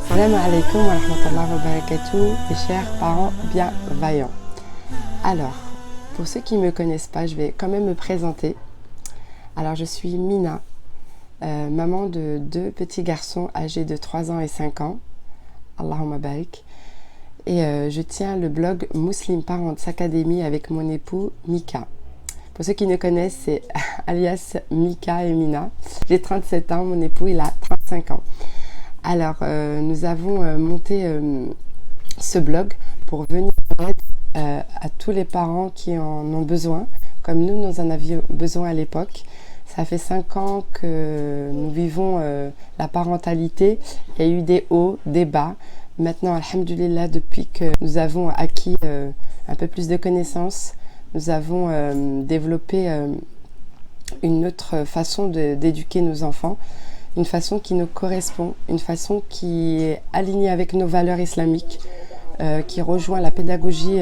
Salam alaikum wa rahmatullahi wa barakatuh, mes chers parents bienveillants. Alors, pour ceux qui ne me connaissent pas, je vais quand même me présenter. Alors, je suis Mina, maman de 2 petits garçons âgés de 3 ans et 5 ans. Allahumma barik. Et je tiens le blog Muslim Parents Academy avec mon époux Mika. Pour ceux qui ne connaissent, c'est alias Mika et Mina. J'ai 37 ans, mon époux il a 35 ans. Alors, nous avons monté ce blog pour venir en aide à tous les parents qui en ont besoin, comme nous en avions besoin à l'époque. Ça fait 5 ans que nous vivons la parentalité. Il y a eu des hauts, des bas. Maintenant, alhamdoulilah, depuis que nous avons acquis un peu plus de connaissances, nous avons développé une autre façon d'éduquer nos enfants, une façon qui nous correspond, une façon qui est alignée avec nos valeurs islamiques, qui rejoint la pédagogie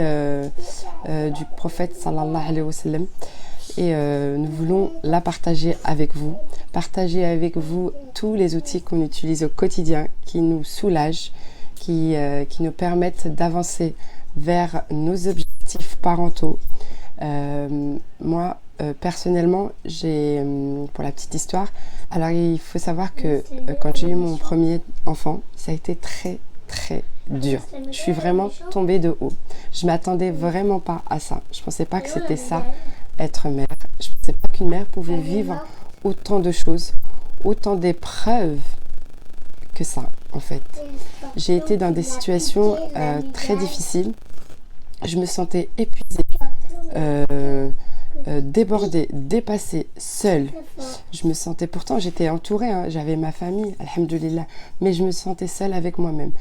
du prophète sallallahu alayhi wa sallam. Et nous voulons la partager avec vous tous les outils qu'on utilise au quotidien, qui nous soulagent, qui nous permettent d'avancer vers nos objectifs parentaux. Moi, personnellement, pour la petite histoire, alors il faut savoir que quand j'ai eu mon premier enfant, ça a été très très dur. Je suis vraiment tombée de haut. Je m'attendais vraiment pas à ça. Je pensais pas que c'était ça, être mère. Je pensais pas qu'une mère pouvait vivre autant de choses, autant d'épreuves que ça, en fait. J'ai été dans des situations très difficiles. Je me sentais épuisée, débordée, dépassée, seule. Je me sentais, pourtant j'étais entourée, hein, j'avais ma famille, alhamdoulilah, mais je me sentais seule avec moi-même.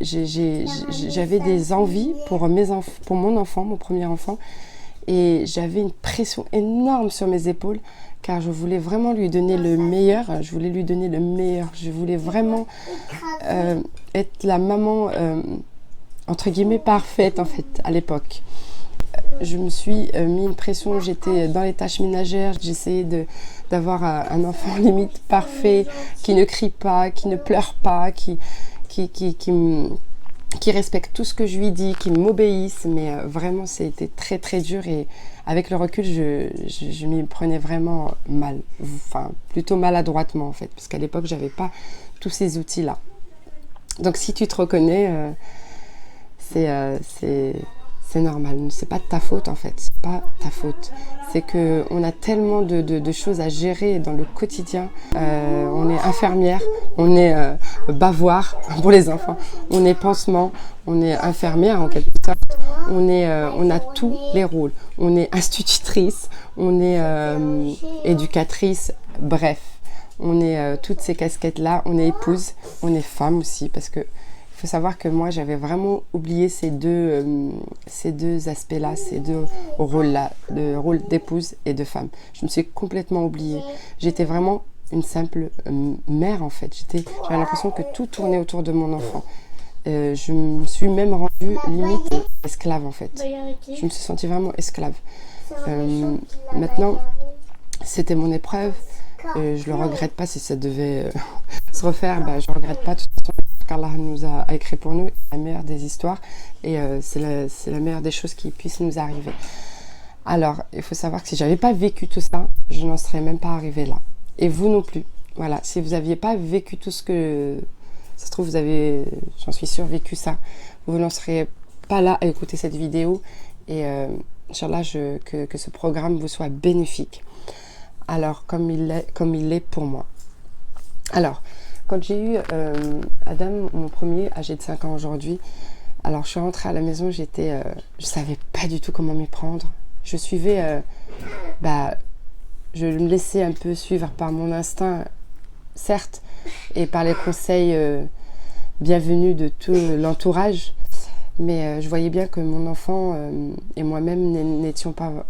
J'avais des envies pour mon enfant, mon premier enfant, et j'avais une pression énorme sur mes épaules, car je voulais vraiment lui donner le meilleur. Je voulais vraiment être la maman entre guillemets parfaite, en fait, à l'époque. Je me suis mis une pression, j'étais dans les tâches ménagères, j'essayais d'avoir un enfant limite parfait, qui ne crie pas, qui ne pleure pas, qui respecte tout ce que je lui dis, qui m'obéisse, mais vraiment c'était très très dur, et avec le recul je m'y prenais vraiment mal, enfin plutôt maladroitement en fait, parce qu'à l'époque j'avais pas tous ces outils là. Donc si tu te reconnais, c'est normal, c'est pas de ta faute en fait, c'est pas ta faute. C'est que on a tellement de choses à gérer dans le quotidien. On est infirmière, on est bavoir pour les enfants, on est pansement, on est infirmière en quelque sorte. On a tous les rôles. On est institutrice, on est éducatrice, bref, on est toutes ces casquettes-là. On est épouse, on est femme aussi, parce que il faut savoir que moi, j'avais vraiment oublié ces deux aspects-là, ces deux rôles-là, le rôle d'épouse et de femme. Je me suis complètement oubliée. J'étais vraiment une simple mère, en fait. J'avais l'impression que tout tournait autour de mon enfant. Je me suis même rendue limite esclave, en fait. Je me suis sentie vraiment esclave. Maintenant, c'était mon épreuve. Je le regrette pas. Si ça devait se refaire, je regrette pas. De toute façon, qu'Allah nous a écrit pour nous, la meilleure des histoires, et c'est la meilleure des choses qui puissent nous arriver. Alors, il faut savoir que si j'avais pas vécu tout ça, je n'en serais même pas arrivée là. Et vous non plus. Voilà, si vous n'aviez pas vécu tout ce que... Ça se trouve, vous avez, j'en suis sûre, vécu ça. Vous n'en seriez pas là à écouter cette vidéo. Et Inch'Allah, que ce programme vous soit bénéfique. Alors, comme il l'est pour moi. Alors, quand j'ai eu Adam, mon premier, âgé de 5 ans aujourd'hui, alors je suis rentrée à la maison, je savais pas du tout comment m'y prendre. Je suivais, je me laissais un peu suivre par mon instinct, certes, et par les conseils bienvenus de tout l'entourage, mais je voyais bien que mon enfant et moi-même n'étions pas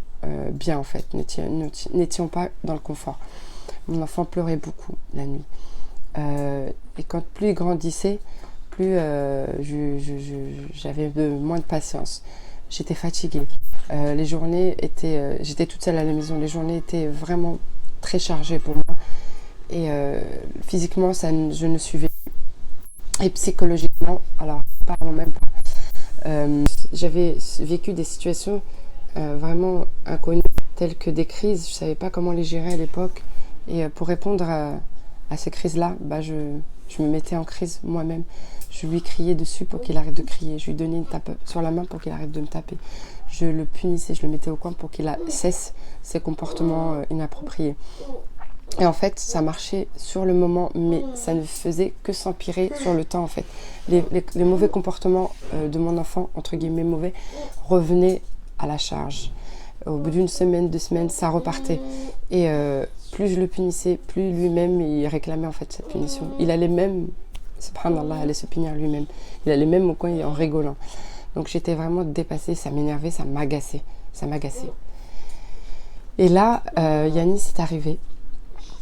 bien en fait, n'étions pas dans le confort. Mon enfant pleurait beaucoup la nuit. Et quand plus il grandissait, plus j'avais moins de patience. J'étais fatiguée. Les journées étaient... j'étais toute seule à la maison. Les journées étaient vraiment très chargé pour moi. Et physiquement, je ne suivais pas. Et psychologiquement, alors parlons même pas. J'avais vécu des situations vraiment inconnues, telles que des crises. Je ne savais pas comment les gérer à l'époque. Et pour répondre à ces crises-là, je me mettais en crise moi-même. Je lui criais dessus pour qu'il arrête de crier. Je lui donnais une tape sur la main pour qu'il arrête de me taper. Je le punissais, je le mettais au coin pour qu'il cesse ses comportements inappropriés. Et en fait, ça marchait sur le moment, mais ça ne faisait que s'empirer sur le temps, en fait. Les mauvais comportements de mon enfant, entre guillemets mauvais, revenaient à la charge. Au bout d'une semaine, 2 semaines, ça repartait. Et plus je le punissais, plus lui-même, il réclamait en fait cette punition. Il allait même, subhanallah, allait se punir lui-même. Il allait même au coin en rigolant. Donc j'étais vraiment dépassée, ça m'énervait, ça m'agaçait. Et là, Yanis est arrivé.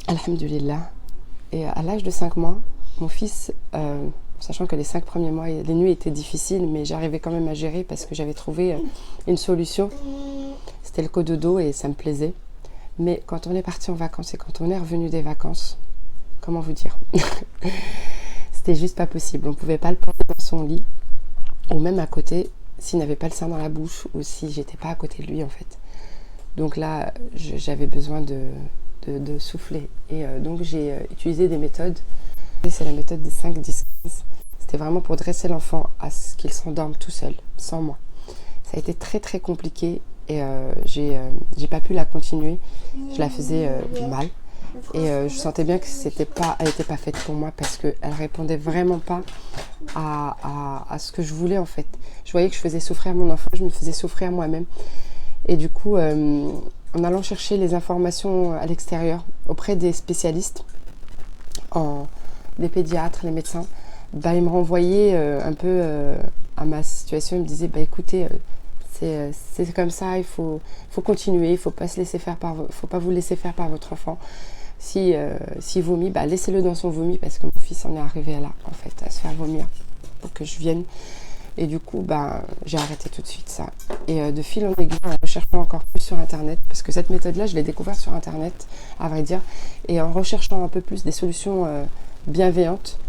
Alhamdulillah. Et à l'âge de 5 mois, mon fils, sachant que les 5 premiers mois, les nuits étaient difficiles, mais j'arrivais quand même à gérer parce que j'avais trouvé une solution. C'était le cododo et ça me plaisait. Mais quand on est parti en vacances et quand on est revenu des vacances, comment vous dire, c'était juste pas possible. On pouvait pas le porter dans son lit ou même à côté s'il n'avait pas le sein dans la bouche ou si j'étais pas à côté de lui en fait. Donc là, j'avais besoin de souffler. Et donc j'ai utilisé des méthodes. C'est la méthode des 5, 10, 15. C'était vraiment pour dresser l'enfant à ce qu'il s'endorme tout seul, sans moi. Ça a été très très compliqué et j'ai pas pu la continuer. Je la faisais mal et je sentais bien que elle était pas faite pour moi parce qu'elle répondait vraiment pas à ce que je voulais en fait. Je voyais que je faisais souffrir mon enfant, je me faisais souffrir moi-même. Et du coup, en allant chercher les informations à l'extérieur auprès des spécialistes, des pédiatres, les médecins, ils me renvoyaient un peu à ma situation. Ils me disaient, écoutez, c'est comme ça, il faut continuer, il faut pas vous laisser faire par votre enfant. S'il vomit, laissez-le dans son vomi parce que mon fils en est arrivé là, en fait, à se faire vomir pour que je vienne. Et du coup, j'ai arrêté tout de suite ça. Et de fil en aiguille, en recherchant encore plus sur Internet, parce que cette méthode-là, je l'ai découverte sur Internet, à vrai dire, et en recherchant un peu plus des solutions bienveillantes,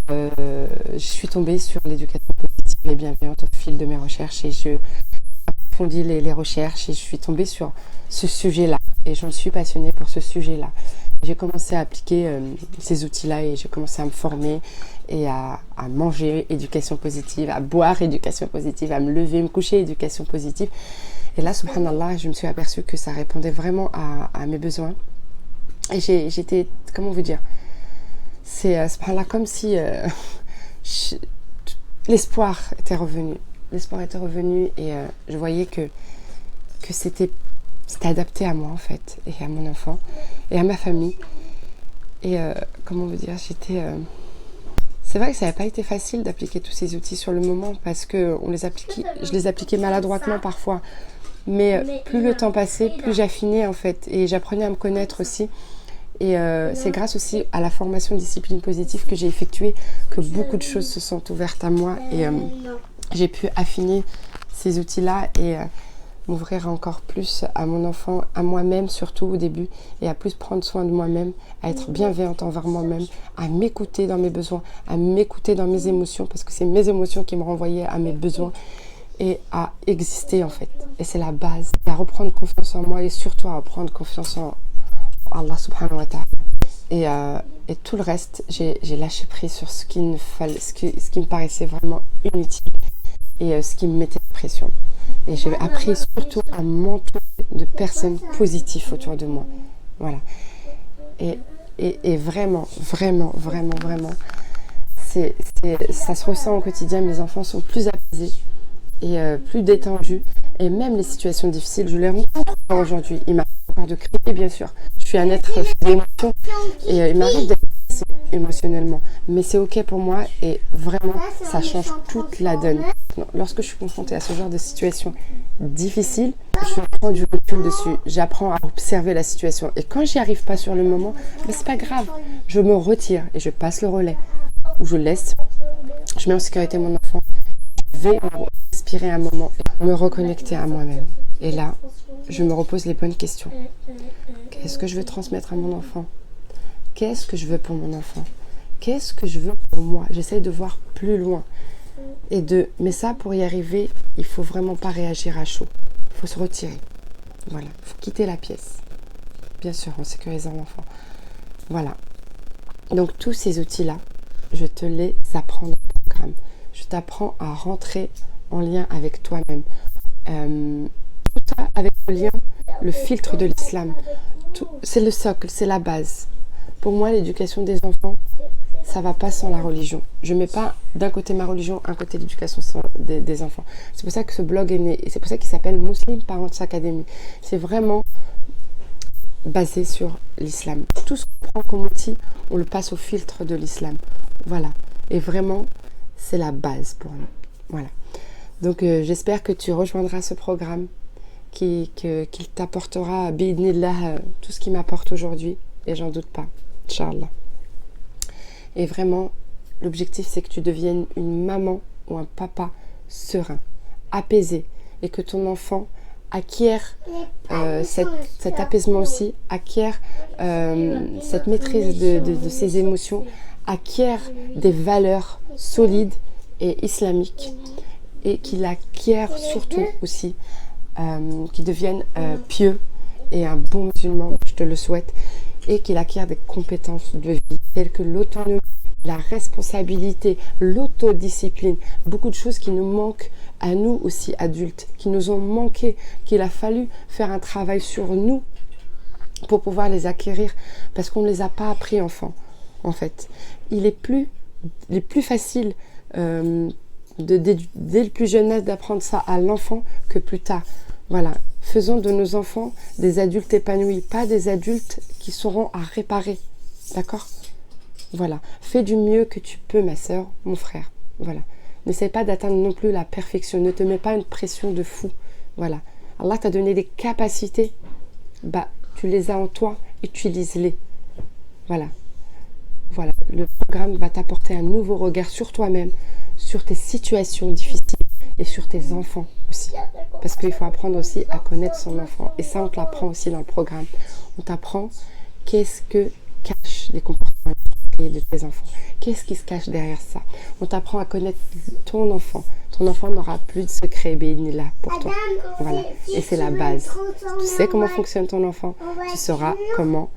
je suis tombée sur l'éducation positive et bienveillante au fil de mes recherches, et je approfondis les recherches, et je suis tombée sur ce sujet-là, et je me suis passionnée pour ce sujet-là. J'ai commencé à appliquer ces outils-là et j'ai commencé à me former et à manger éducation positive, à boire éducation positive, à me lever, me coucher éducation positive. Et là, subhanallah, je me suis aperçue que ça répondait vraiment à mes besoins. Et j'étais, comment vous dire, c'est subhanallah comme si l'espoir était revenu. L'espoir était revenu et je voyais que c'était adapté à moi en fait, et à mon enfant, et à ma famille. Et comment vous dire, c'est vrai que ça n'avait pas été facile d'appliquer tous ces outils sur le moment, parce que je les appliquais maladroitement parfois. Mais plus le temps passait, plus j'affinais en fait, et j'apprenais à me connaître aussi. Et c'est grâce aussi à la formation discipline positive que j'ai effectuée que beaucoup de choses se sont ouvertes à moi, et j'ai pu affiner ces outils-là et m'ouvrir encore plus à mon enfant, à moi-même surtout au début, et à plus prendre soin de moi-même, à être bienveillante envers moi-même, à m'écouter dans mes besoins, à m'écouter dans mes émotions, parce que c'est mes émotions qui me renvoyaient à mes besoins, et à exister en fait. Et c'est la base, et à reprendre confiance en moi, et surtout à reprendre confiance en Allah subhanahu wa ta'ala. Et tout le reste, j'ai lâché prise sur ce qui me paraissait vraiment inutile, et ce qui me mettait la pression. Et j'ai appris surtout à m'entourer de personnes positives autour de moi. Voilà. Et vraiment, vraiment, vraiment, vraiment, ça se ressent au quotidien. Mes enfants sont plus apaisés et plus détendus. Et même les situations difficiles, je les rencontre aujourd'hui. Il m'arrive encore de crier, bien sûr. Je suis un être d'émotion et il m'arrive d'être émotionnellement. Mais c'est ok pour moi et vraiment, ça change toute la donne. Lorsque je suis confrontée à ce genre de situation difficile, je prends du recul dessus. J'apprends à observer la situation. Et quand j'y arrive pas sur le moment, c'est pas grave. Je me retire et je passe le relais. Ou je laisse. Je mets en sécurité mon enfant. Je vais respirer un moment et me reconnecter à moi-même. Et là, je me repose les bonnes questions. Qu'est-ce que je veux transmettre à mon enfant? Qu'est-ce que je veux pour mon enfant? Qu'est-ce que je veux pour moi? J'essaie de voir plus loin. Mais ça, pour y arriver, il faut vraiment pas réagir à chaud. Il faut se retirer. Voilà, il faut quitter la pièce. Bien sûr, en sécurisant l'enfant. Voilà. Donc, tous ces outils-là, je te les apprends dans le programme. Je t'apprends à rentrer en lien avec toi-même. Tout ça avec le lien, le filtre de l'islam. C'est le socle, c'est la base. Pour moi, l'éducation des enfants, ça va pas sans la religion. Je mets pas d'un côté ma religion, un côté l'éducation des enfants. C'est pour ça que ce blog est né. Et c'est pour ça qu'il s'appelle Muslim Parents Academy. C'est vraiment basé sur l'islam. Tout ce qu'on prend comme outil, on le passe au filtre de l'islam. Voilà. Et vraiment, c'est la base pour nous. Voilà. Donc, j'espère que tu rejoindras ce programme qu'il t'apportera, bi'idnillah, tout ce qui m'apporte aujourd'hui. Et j'en doute pas. Inch'Allah. Et vraiment, l'objectif, c'est que tu deviennes une maman ou un papa serein, apaisé. Et que ton enfant acquiert cet apaisement aussi, acquiert cette maîtrise de ses émotions, acquiert des valeurs solides et islamiques, et qu'il acquiert surtout aussi, qu'il devienne pieux et un bon musulman, je te le souhaite, et qu'il acquiert des compétences de vie telles que l'autonomie, la responsabilité, l'autodiscipline, beaucoup de choses qui nous manquent à nous aussi adultes, qui nous ont manqué, qu'il a fallu faire un travail sur nous pour pouvoir les acquérir, parce qu'on ne les a pas appris enfant, en fait. Il est plus facile dès le plus jeune âge d'apprendre ça à l'enfant que plus tard. Voilà, faisons de nos enfants des adultes épanouis, pas des adultes qui sauront à réparer, d'accord? Voilà, fais du mieux que tu peux, ma sœur, mon frère. Voilà, n'essaie pas d'atteindre non plus la perfection, ne te mets pas une pression de fou. Voilà, Allah t'a donné des capacités, bah tu les as en toi, utilise-les. Voilà, voilà, le programme va t'apporter un nouveau regard sur toi-même, sur tes situations difficiles et sur tes enfants aussi. Parce qu'il faut apprendre aussi à connaître son enfant. Et ça, on te l'apprend aussi dans le programme. On t'apprend qu'est-ce que cachent les comportements de tes enfants. Qu'est-ce qui se cache derrière ça? On t'apprend à connaître ton enfant. Ton enfant n'aura plus de secret, là pour toi. Voilà. Et c'est la base. Tu sais comment fonctionne ton enfant. Tu sauras comment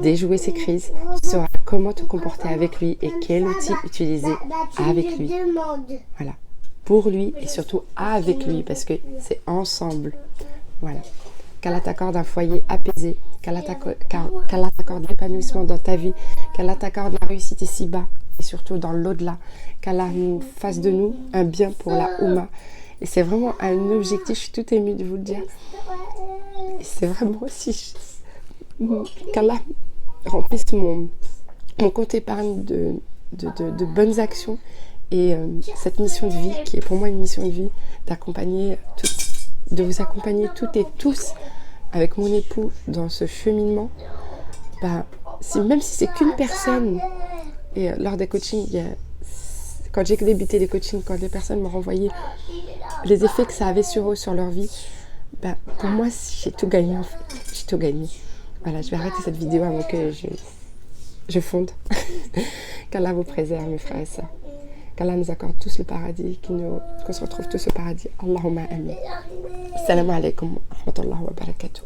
déjouer ses crises. Tu sauras comment te comporter avec lui et quel outil utiliser avec lui. Voilà. Pour lui et surtout avec lui, parce que c'est ensemble. Voilà. Qu'Allah t'accorde un foyer apaisé, qu'Allah t'accorde l'épanouissement dans ta vie, qu'Allah t'accorde la réussite ici-bas et surtout dans l'au-delà, qu'Allah nous fasse de nous un bien pour la Oumma. Et c'est vraiment un objectif, je suis toute émue de vous le dire. Et c'est vraiment aussi qu'Allah remplisse mon compte épargne de bonnes actions et cette mission de vie qui est pour moi une mission de vie, de vous accompagner toutes et tous avec mon époux dans ce cheminement. Bah, même si c'est qu'une personne, et lors des coachings, quand j'ai débuté les coachings, quand les personnes m'ont renvoyé les effets que ça avait sur eux, sur leur vie, bah, pour moi, j'ai tout gagné en fait. J'ai tout gagné. Voilà, je vais arrêter cette vidéo avant que je fonde. Qu'Allah vous préserve, mes frères et sœurs. Qu'Allah nous accorde tous le paradis, qu'on se retrouve tous au paradis. Allahumma amin. Assalamu alaikum wa rahmatullahi wa barakatuh.